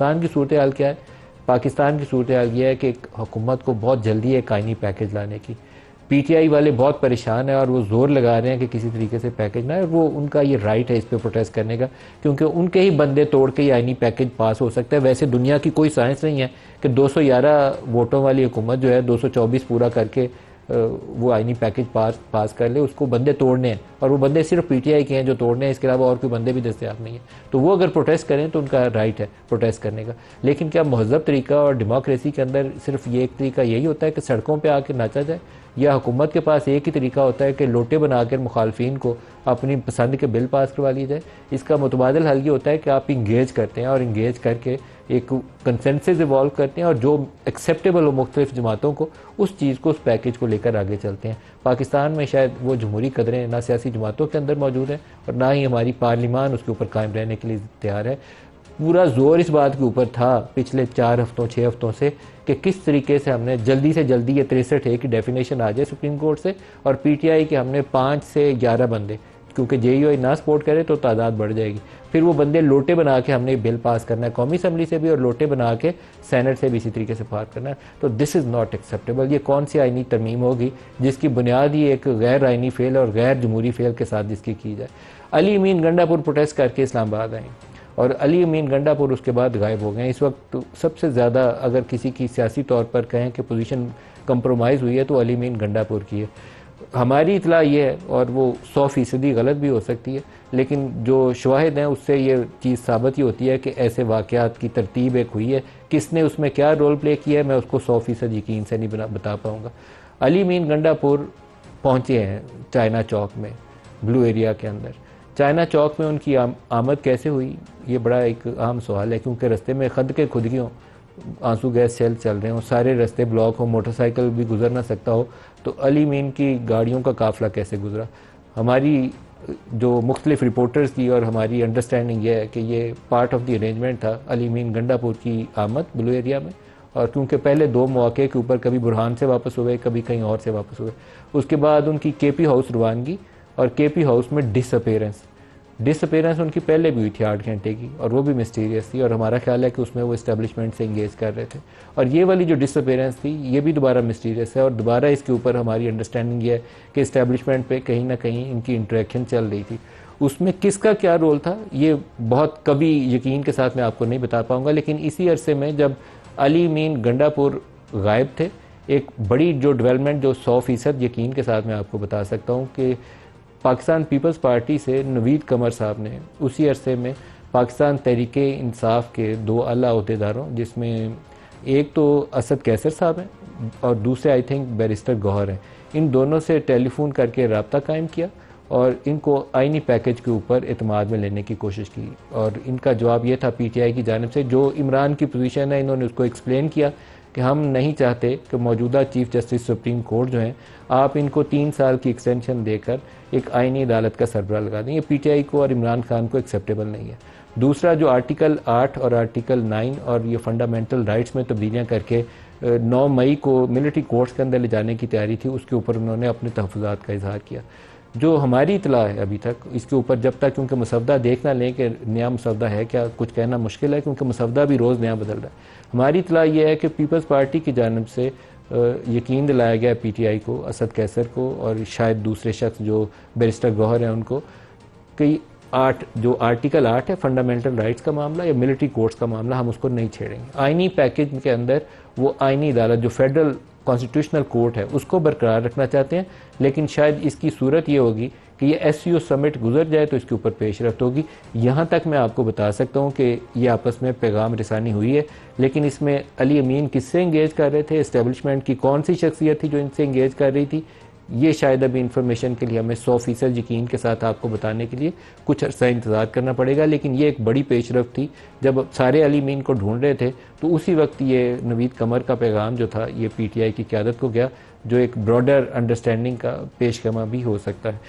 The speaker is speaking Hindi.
पाकिस्तान की सूरत हाल क्या है? पाकिस्तान की सूरत हाल ये है कि हुकूमत को बहुत जल्दी एक आइनी पैकेज लाने की, पीटीआई वाले बहुत परेशान है और वो जोर लगा रहे हैं कि किसी तरीके से पैकेज ना है। वो उनका ये राइट है इस पे प्रोटेस्ट करने का, क्योंकि उनके ही बंदे तोड़ के ये आइनी पैकेज पास हो सकता है। वैसे दुनिया की कोई साइंस नहीं है कि 211 वोटों वाली हुकूमत जो है 224 पूरा करके वो आइनी पैकेज पास कर ले। उसको बंदे तोड़ने हैं और वो बंदे सिर्फ पीटीआई के हैं जो तोड़ने हैं, इसके अलावा और कोई बंदे भी दस्तयाब नहीं है। तो वो अगर प्रोटेस्ट करें तो उनका राइट है प्रोटेस्ट करने का। लेकिन क्या महज़ब तरीका और डेमोक्रेसी के अंदर सिर्फ ये एक तरीका यही होता है कि सड़कों पर आके नाचा जाए, या हुकूमत के पास एक ही तरीका होता है कि लोटे बनाकर मुखालफिन को अपनी पसंद के बिल पास करवा लिए जाए? इसका मुतबादिल हल ये होता है कि आप इंगेज करते हैं और इंगेज करके एक कंसेंसस इवॉल्व करते हैं और जो एक्सेप्टेबल हो मुख्तलिफ जमातों को, उस चीज़ को, उस पैकेज को लेकर आगे चलते हैं। पाकिस्तान में शायद वो जमहूरी कदरें ना सियासी जमातों के अंदर मौजूद हैं और ना ही हमारी पार्लिमान उसके ऊपर कायम रहने के लिए तैयार है। पूरा जोर इस बात के ऊपर था पिछले 4 हफ्तों 6 हफ्तों से कि किस तरीके से हमने जल्दी से जल्दी ये 63A की डेफिनेशन आ जाए सुप्रीम कोर्ट से, और पीटीआई के हमने 5 से 11 बंदे, क्योंकि जेयूआई ना सपोर्ट करे तो तादाद बढ़ जाएगी, फिर वो बंदे लोटे बना के हमने बिल पास करना है कौमी असम्बली से भी और लोटे बना के सेनेट से भी इसी तरीके से पास करना है। तो दिस इज़ नॉट एक्सेप्टेबल। ये कौन सी आइनी तरमीम होगी जिसकी बुनियाद ही एक गैर आइनी फेल और गैर जमहूरी फेल के साथ जिसकी की जाए? अली अमीन गंडापुर प्रोटेस्ट करके इस्लामाबाद आए और अली अमीन गंडापुर उसके बाद गायब हो गए। इस वक्त तो सबसे ज़्यादा अगर किसी की सियासी तौर पर कहें कि पोजीशन कंप्रोमाइज़ हुई है तो अली अमीन गंडापुर की है। हमारी इतला ये है, और वो 100% गलत भी हो सकती है, लेकिन जो शवाहिद हैं उससे ये चीज़ साबित ही होती है कि ऐसे वाक़यात की तरतीब एक हुई है। किसने उसमें क्या रोल प्ले किया है मैं उसको 100% यकीन से नहीं बता पाऊँगा। अली अमीन गंडापुर पहुँचे हैं चाइना चौक में, ब्लू एरिया के अंदर। चाइना चौक में उनकी आमद कैसे हुई, ये बड़ा एक आम सवाल है, क्योंकि रास्ते में खद के खुद हों, आंसू गैस सेल चल रहे हों, सारे रास्ते ब्लॉक हो, मोटरसाइकिल भी गुजर ना सकता हो, तो अली अमीन की गाड़ियों का काफ़िला कैसे गुजरा? हमारी जो मुख्तलिफ रिपोर्टर्स की और हमारी अंडरस्टैंडिंग ये है कि ये पार्ट ऑफ द अरेंजमेंट था अली अमीन गंडापुर की आमद ब्लू एरिया में। और क्योंकि पहले 2 मौके के ऊपर कभी बुरहान से वापस हुए, कभी कहीं और से वापस हुए, उसके बाद उनकी केपी हाउस रवानगी और केपी हाउस में डिसअपेरेंस उनकी पहले भी हुई थी 8 घंटे की, और वो भी मिस्टीरियस थी, और हमारा ख्याल है कि उसमें वो इस्टेब्लिशमेंट से इंगेज कर रहे थे। और ये वाली जो डिसअपेरेंस थी ये भी दोबारा मिस्टीरियस है, और दोबारा इसके ऊपर हमारी अंडरस्टैंडिंग ये है कि इस्टेब्लिशमेंट पे कहीं ना कहीं इनकी इंटरेक्शन चल रही थी। उसमें किसका क्या रोल था ये बहुत कभी यकीन के साथ मैं आपको नहीं बता पाऊँगा, लेकिन इसी अरसे में जब अली अमीन गंडापुर गायब थे, एक बड़ी जो डेवलपमेंट जो 100% यकीन के साथ मैं आपको बता सकता हूँ कि पाकिस्तान पीपल्स पार्टी से नवीद कमर साहब ने उसी अरसे में पाकिस्तान तहरीके इंसाफ के 2 आला अहदेदारों, जिसमें एक तो असद कैसर साहब हैं और दूसरे आई थिंक बैरिस्टर गौहर हैं, इन दोनों से टेलीफोन करके रब्ता कायम किया और इनको आइनी पैकेज के ऊपर एतमाद में लेने की कोशिश की। और इनका जवाब ये था पीटीआई की जानिब से, जो इमरान की पोजीशन है, इन्होंने उसको एक्सप्लेन किया कि हम नहीं चाहते कि मौजूदा चीफ जस्टिस सुप्रीम कोर्ट जो हैं, आप इनको 3 साल की एक्सटेंशन देकर एक आइनी अदालत का सरबराह लगा दें। ये पीटीआई को और इमरान खान को एक्सेप्टेबल नहीं है। दूसरा, जो आर्टिकल 8 और आर्टिकल 9 और ये फंडामेंटल राइट्स में तब्दीलियाँ करके 9 मई को मिलिट्री कोर्ट्स के अंदर ले जाने की तैयारी थी, उसके ऊपर उन्होंने अपने तहफ़्फ़ुज़ात का इजहार किया। जो हमारी इतला है अभी तक इसके ऊपर, जब तक क्योंकि मसवदा देख ना लें कि नया मसवदा है क्या, कुछ कहना मुश्किल है क्योंकि मसवदा भी रोज़ नया बदल रहा है। हमारी इतला ये है कि पीपल्स पार्टी की जानिब से यकीन दिलाया गया पीटीआई को, असद कैसर को और शायद दूसरे शख्स जो बैरिस्टर गौहर हैं उनको, कि 8 जो आर्टिकल 8 है फंडामेंटल राइट्स का मामला या मिलिट्री कोर्ट्स का मामला, हम उसको नहीं छेड़ेंगे। आइनी पैकेज के अंदर वो आइनी अदालत जो फेडरल कॉन्स्टिट्यूशनल कोर्ट है उसको बरकरार रखना चाहते हैं, लेकिन शायद इसकी सूरत ये होगी कि ये एससीओ समिट गुजर जाए तो इसके ऊपर पेशरफ्त होगी। यहाँ तक मैं आपको बता सकता हूँ कि ये आपस में पैगाम रिसानी हुई है, लेकिन इसमें अली अमीन किससे इंगेज कर रहे थे, इस्टेब्लिशमेंट की कौन सी शख्सियत थी जो इनसे इंगेज कर रही थी, ये शायद अभी इन्फॉर्मेशन के लिए हमें 100% यकीन के साथ आपको बताने के लिए कुछ अर्सा इंतज़ार करना पड़ेगा। लेकिन ये एक बड़ी पेशरफ्त थी, जब सारे अली अमीन को ढूंढ रहे थे तो उसी वक्त ये नवीद कमर का पैगाम जो था ये पीटीआई की क़यादत को गया, जो एक ब्रॉडर अंडरस्टैंडिंग का पेशगमा भी हो सकता है।